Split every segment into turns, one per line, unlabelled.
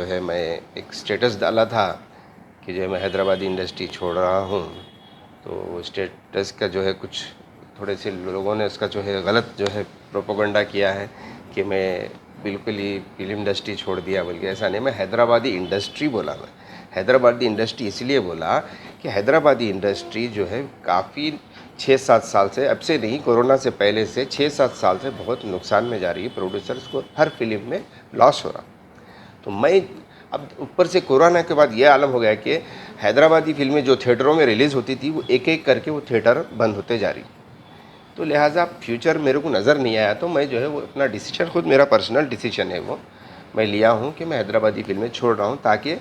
है मैं एक स्टेटस डाला था कि जो है मैं हैदराबादी इंडस्ट्री छोड़ रहा हूँ। तो वो स्टेटस का जो है कुछ थोड़े से लोगों ने उसका जो है गलत जो है प्रोपेगेंडा किया है कि मैं बिल्कुल ही फिल्म इंडस्ट्री छोड़ दिया, बल्कि ऐसा नहीं, मैं हैदराबादी इंडस्ट्री बोला। मैं हैदराबादी इंडस्ट्री इसलिए बोला कि हैदराबादी इंडस्ट्री जो है काफ़ी 6-7 साल से, अब से नहीं, कोरोना से पहले से 6-7 साल से बहुत नुकसान में जा रही है। प्रोड्यूसर्स को हर फिल्म में लॉस हो रहा। तो मैं अब ऊपर से कोरोना के बाद ये आलम हो गया कि हैदराबादी फिल्में जो थिएटरों में रिलीज़ होती थी वो एक एक करके वो थिएटर बंद होते जा रही। तो लिहाजा फ्यूचर मेरे को नज़र नहीं आया, तो मैं जो है वो अपना डिसीजन, खुद मेरा पर्सनल डिसीजन है वो, मैं लिया हूँ कि मैं हैदराबादी फिल्में छोड़ रहा हूँ ताकि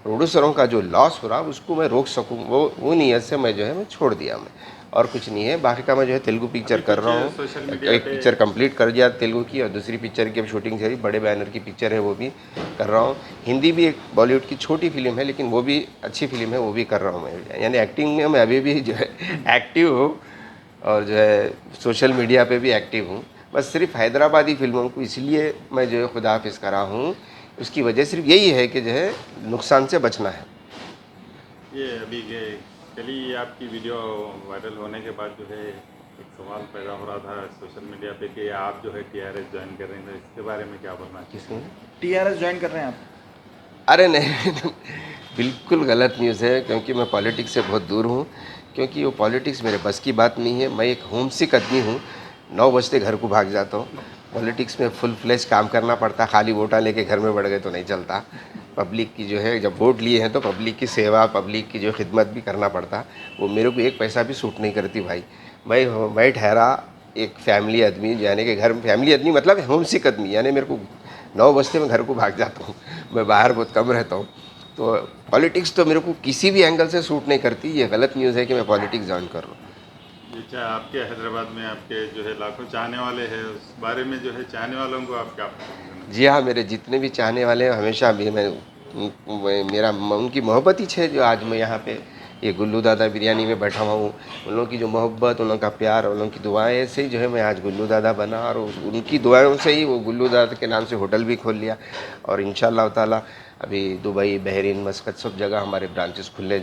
प्रोड्यूसरों का जो लॉस हो रहा उसको मैं रोक सकूँ। वो नीयत से मैं जो है मैं छोड़ दिया, मैं और कुछ नहीं है। बाकी का मैं जो है तेलुगु पिक्चर कर रहा हूँ, एक पिक्चर कंप्लीट कर दिया तेलुगु की, और दूसरी पिक्चर की अब शूटिंग चल रही, बड़े बैनर की पिक्चर है वो भी कर रहा हूँ। हिंदी भी एक बॉलीवुड की छोटी फिल्म है लेकिन वो भी अच्छी फिल्म है, वो भी कर रहा हूँ मैं। यानी एक्टिंग में मैं अभी भी जो है एक्टिव हूँ और जो है सोशल मीडिया पे भी एक्टिव हूँ। बस सिर्फ हैदराबादी फिल्मों को इसलिए मैं जो है खुदा हाफिज़ करा हूँ, उसकी वजह सिर्फ यही है कि जो है नुकसान से बचना है।
ये अभी कल ही आपकी वीडियो वायरल होने के बाद जो है एक सवाल पैदा हो रहा था सोशल मीडिया पे कि आप जो है टीआरएस ज्वाइन कर रहे हैं, तो इसके बारे में क्या बोलना चाहिए?
किसने?
टीआरएस ज्वाइन कर रहे हैं आप?
अरे नहीं बिल्कुल गलत न्यूज़ है, क्योंकि मैं पॉलिटिक्स से बहुत दूर हूँ, क्योंकि वो पॉलिटिक्स मेरे बस की बात नहीं है। मैं एक होमसिक आदमी हूँ, 9 बजते घर को भाग जाता हूँ। पॉलिटिक्स में फुल फ्लेज काम करना पड़ता, खाली वोटा लेके घर में बढ़ गए तो नहीं चलता। पब्लिक की जो है, जब वोट लिए हैं तो पब्लिक की सेवा, पब्लिक की जो खिदमत भी करना पड़ता। वो मेरे को एक पैसा भी सूट नहीं करती भाई। मैं ठहरा एक फैमिली आदमी, यानी कि घर फैमिली आदमी मतलब होमसिक आदमी, यानी मेरे को 9 बजते मैं घर को भाग जाता हूँ। मैं बाहर बहुत कम रहता हूँ। तो पॉलिटिक्स तो मेरे को किसी भी एंगल से सूट नहीं करती। ये गलत न्यूज़ है कि मैं पॉलिटिक्स ज्वाइन कर रहा हूँ।
अच्छा, आपके हैदराबाद में आपके जो है लाखों चाहने वाले हैं, उस बारे में जो है चाहने वालों को आप क्या बताएंगे?
जी हाँ, मेरे जितने भी चाहने वाले हैं हमेशा भी मेरा उनकी मोहब्बत ही है जो आज मैं यहाँ पे ये गुल्लू दादा बिरयानी में बैठा हुआ हूँ। उन लोगों की जो मोहब्बत, उन लोगों का प्यार, उन लोगों की दुआएं से ही जो है मैं आज गुल्लू दादा बना, और उनकी दुआओं से ही वो गुल्लू दादा के नाम से होटल भी खोल लिया। और इंशाअल्लाह ताला अभी दुबई, बहरीन, मस्कत सब जगह हमारे ब्रांचेस खुले।